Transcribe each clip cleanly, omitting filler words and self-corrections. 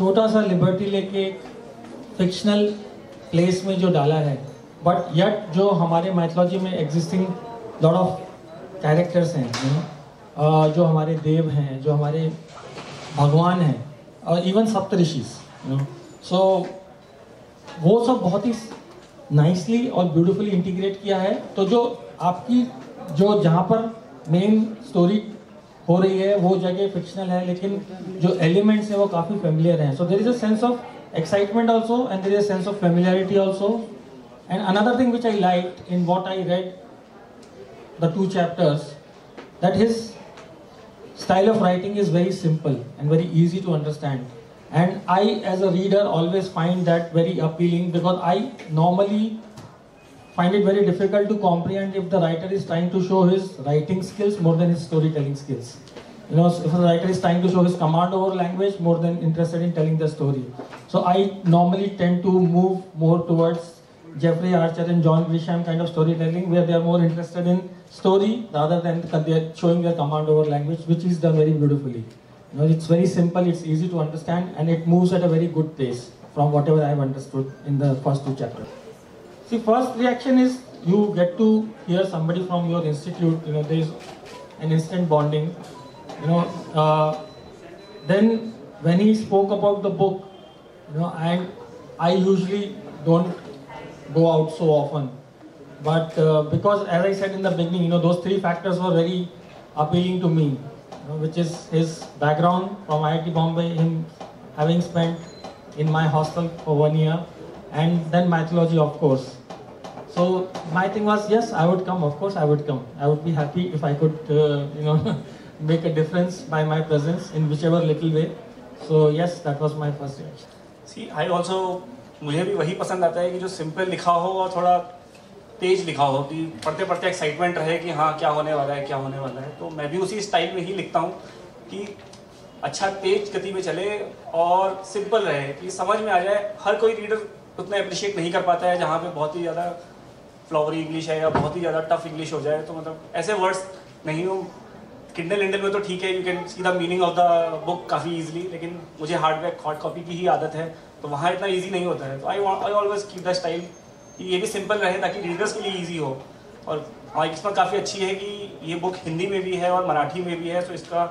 छोटा सा लिबर्टी लेके फिक्शनल प्लेस में जो डाला है, बट यट जो हमारे माइथोलॉजी में एग्जिस्टिंग लॉट ऑफ कैरेक्टर्स हैं, जो हमारे देव हैं, जो हमारे भगवान हैं, और इवन सप्तऋषिज, सो वो सब बहुत ही नाइसली और ब्यूटीफुली इंटीग्रेट किया है। तो जो आपकी जो जहाँ पर मेन स्टोरी हो रही है वो जगह फिक्शनल है, लेकिन जो एलिमेंट्स हैं वो काफ़ी फेमिलियर हैं। So there is a sense of excitement also and there is a sense of familiarity also. And another thing which I liked in what I read the 2 chapters, that his style of writing is very simple and very easy to understand, and I as a reader always find that very appealing, because I normally find it very difficult to comprehend if the writer is trying to show his writing skills more than his storytelling skills. You know, if the writer is trying to show his command over language more than interested in telling the story. So I normally tend to move more towards Jeffrey Archer and John Grisham kind of storytelling, where they are more interested in story rather than showing their command over language, which is done very beautifully. You know, it's very simple, it's easy to understand, and it moves at a very good pace from whatever I have understood in the first 2 chapters. See, first reaction is you get to hear somebody from your institute. You know, there is an instant bonding. You know, then when he spoke about the book, you know, and I usually don't go out so often, but because as I said in the beginning, you know, those 3 factors were very appealing to me, you know, which is his background from IIT Bombay, him having spent in my hostel for 1 year, and then mythology, of course. So my thing was, yes, I would come, of course I would come. I would be happy if I could you know, make a difference by my presence in whichever little way. So yes, that was my first reaction. See, I also, मुझे भी वही पसंद आता है कि जो simple लिखा हो और थोड़ा तेज लिखा हो, कि पढ़ते पढ़ते एक्साइटमेंट रहे कि हाँ क्या होने वाला है, क्या होने वाला है। तो मैं भी उसी स्टाइल में ही लिखता हूँ कि अच्छा तेज गति में चले और सिंपल रहे, कि समझ में आ जाए। हर कोई रीडर उतना अप्रिशिएट नहीं कर पाता है जहाँ पे बहुत ही ज़्यादा फ्लावरी इंग्लिश है या बहुत ही ज़्यादा टफ इंग्लिश हो जाए। तो मतलब ऐसे वर्ड्स नहीं हो। किंडल इंडल में तो ठीक है, you can see the meaning of the book काफ़ी ईजिली, लेकिन मुझे हार्ड कॉपी की ही आदत है, तो वहाँ इतना ईजी नहीं होता है। तो I always keep the style कि ये भी सिंपल रहे ताकि रीडर्स के लिए ईजी हो। और हमारी किस्मत काफ़ी अच्छी है कि ये बुक हिंदी में भी है और मराठी में भी है, तो इसका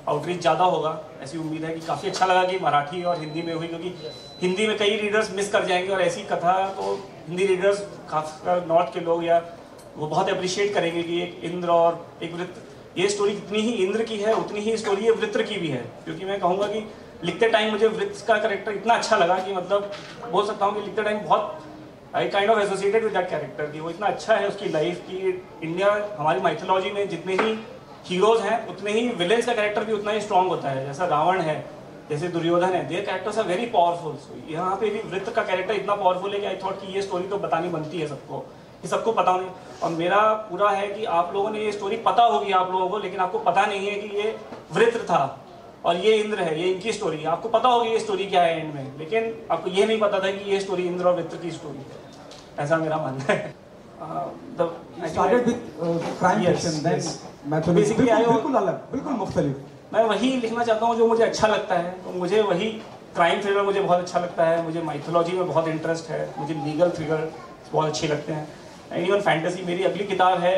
आउटरीच ज़्यादा होगा। ऐसी उम्मीद है कि काफ़ी अच्छा लगा कि मराठी और हिंदी में हुई, क्योंकि हिंदी में कई रीडर्स मिस कर जाएंगे और ऐसी कथा तो हिंदी रीडर्स खासकर नॉर्थ के लोग या वो बहुत अप्रिशिएट करेंगे कि एक इंद्र और एक वृत्र। ये स्टोरी जितनी ही इंद्र की है उतनी ही स्टोरी ये वृत्र की भी है, क्योंकि मैं कहूँगा कि लिखते टाइम मुझे वृत्र का कैरेक्टर इतना अच्छा लगा कि मतलब बोल सकता हूँ कि लिखते टाइम बहुत I kind of associated with that character, कि वो इतना अच्छा है उसकी लाइफ की। इंडिया हमारी माइथोलॉजी में जितने ही हीरोज हैं उतने ही विलेंस का कैरेक्टर भी उतना ही स्ट्रॉन्ग होता है। जैसा रावण है, जैसे दुर्योधन है, their characters are very powerful. So यहाँ पे भी वृत्र का कैरेक्टर इतना पावरफुल है कि आई थॉट कि ये स्टोरी तो बतानी बनती है सबको, ये सबको पता नहीं। और मेरा पूरा है कि आप लोगों ने ये स्टोरी पता होगी आप लोगों को, लेकिन आपको पता नहीं है कि ये वृत्र था और ये इंद्र है, ये इनकी स्टोरी। आपको पता होगी ये स्टोरी क्या है एंड में, लेकिन आपको ये नहीं पता था कि ये स्टोरी इंद्र और वृत्र की स्टोरी है। ऐसा मेरा मानना है। बिल्कुल मुख्तलिफ। मैं वही लिखना चाहता हूँ जो मुझे अच्छा लगता है। तो मुझे वही क्राइम थ्रिलर मुझे बहुत अच्छा लगता है, मुझे माइथोलॉजी में बहुत इंटरेस्ट है, मुझे लीगल थ्रिलर बहुत अच्छे लगते हैं, एंड इवन फैंटेसी। मेरी अगली किताब है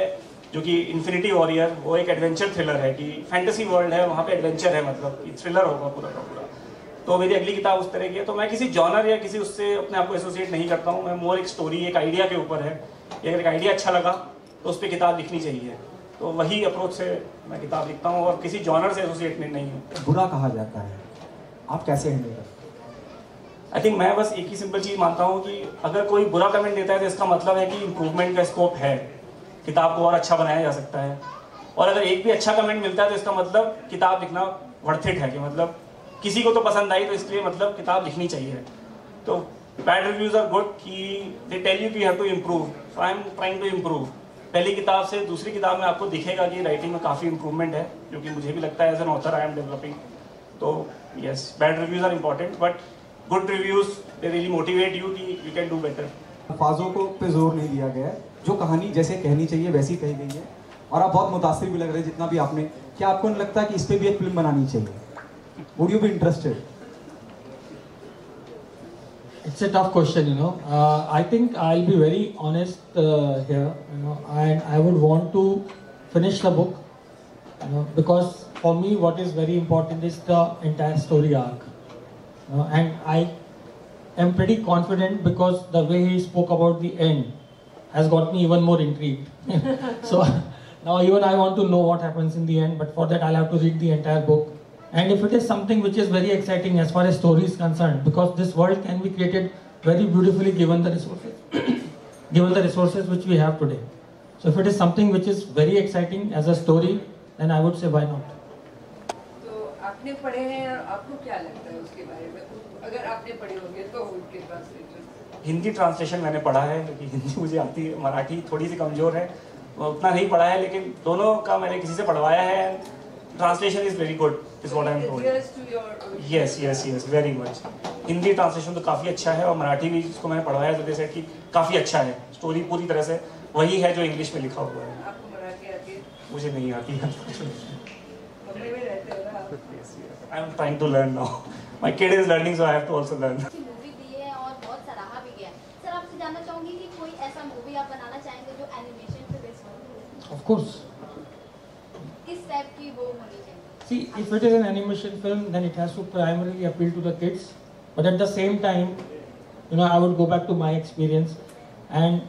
जो कि इन्फिनिटी वॉरियर, वो एक एडवेंचर थ्रिलर है कि फैंटेसी वर्ल्ड है, वहाँ पे एडवेंचर है, मतलब कि थ्रिलर होगा पूरा का पूरा। तो मेरी अगली किताब उस तरह की है। तो मैं किसी जॉनर या किसी उससे अपने आप को एसोसिएट नहीं करता हूँ। मैं मोर एक स्टोरी, एक आइडिया के ऊपर है। अगर एक आइडिया अच्छा लगा तो उस पर किताब लिखनी चाहिए, तो वही अप्रोच से मैं किताब लिखता हूँ और किसी जॉनर से एसोसिएट नहीं हूँ। बुरा कहा जाता है, आप कैसे हैंडल करते हैं? आई थिंक मैं बस एक ही सिंपल चीज़ मानता हूँ कि अगर कोई बुरा कमेंट देता है तो इसका मतलब है कि इम्प्रूवमेंट का स्कोप है, किताब को और अच्छा बनाया जा सकता है। और अगर एक भी अच्छा कमेंट मिलता है तो इसका मतलब किताब लिखना वर्थ इट है, कि मतलब किसी को तो पसंद आई, तो इसलिए मतलब किताब लिखनी चाहिए। तो बैड रिव्यूज आर गुड कि दे टेल यू कि you have to improve, so I am trying to improve. पहली किताब से दूसरी किताब में आपको दिखेगा कि राइटिंग में काफ़ी इंप्रूवमेंट है, क्योंकि मुझे भी लगता है as an author I am developing. तो yes, bad reviews are important, but good reviews they really motivate you कि यू कैन डू बेटर। अल्फाजों को पे जोर नहीं दिया गया है, जो कहानी जैसे कहनी चाहिए वैसी कही गई है, और आप बहुत मुतासिर भी लग रहे हैं जितना भी आपने। क्या आपको नहीं लगता कि इस पर भी एक फिल्म बनानी चाहिए? Would you be interested? It's a tough question, you know. I think I'll be very honest here, you know, and I would want to finish the book, you know, because for me, what is very important is the entire story arc, you know, and I am pretty confident because the way he spoke about the end has got me even more intrigued. So now even I want to know what happens in the end, but for that I'll have to read the entire book. And if it is something which is very exciting as far as story is concerned, because this world can be created very beautifully given the resources, given the resources which we have today. So if it is something which is very exciting as a story, then I would say why not. तो आपने पढ़े हैं और आपको क्या लगता है उसके बारे में? अगर आपने पढ़े होंगे तो उनके ट्रांसलेशन। हिंदी ट्रांसलेशन मैंने पढ़ा है, क्योंकि हिंदी मुझे आती है, मराठी थोड़ी सी कमज़ोर है, उतना नहीं पढ़ा है, लेकिन दोनों का मैंने किसी से पढ़वाया है. Translation is very good, is what I am told. Yes, yes, yes, very much. Hindi translation तो काफ़ी अच्छा है, और मराठी भी जिसको मैंने पढ़वाया तो जैसे कि काफ़ी अच्छा है. स्टोरी पूरी तरह से वही है जो इंग्लिश में लिखा हुआ है. आपको मराठी आती है? मुझे नहीं आती है. मुंबई में रहते हो ना आप? Yes, yes. I am trying to learn now. My kid is learning, so I have to also learn. Movie दी है और बहुत सराहा भी गया है. सर आपसे जानना चाहूंगी कि कोई ऐसा मूवी आप बनाना चाहेंगे जो एनिमेशन पे बेस्ड हो? Of course. किस टाइप की वो होनी चाहिए? See, if it is an animation film, then it has to primarily appeal to the kids. But at the same time, you know, I would go back to my experience and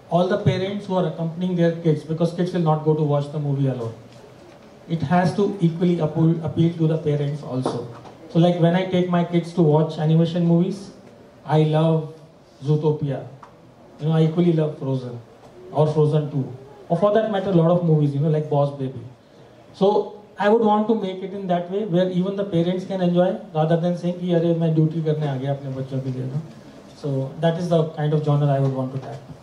all the parents who are accompanying their kids, because kids will not go to watch the movie alone. It has to equally appeal to the parents also. So like when I take my kids to watch animation movies, I love Zootopia. You know, I equally love Frozen or Frozen 2. Or for that matter, a lot of movies, you know, like Boss Baby. So I would want to make it in that way where even the parents can enjoy rather than saying कि अरे मैं duty करने आ गया अपने बच्चों के लिए ना. So that is the kind of genre I would want to tap.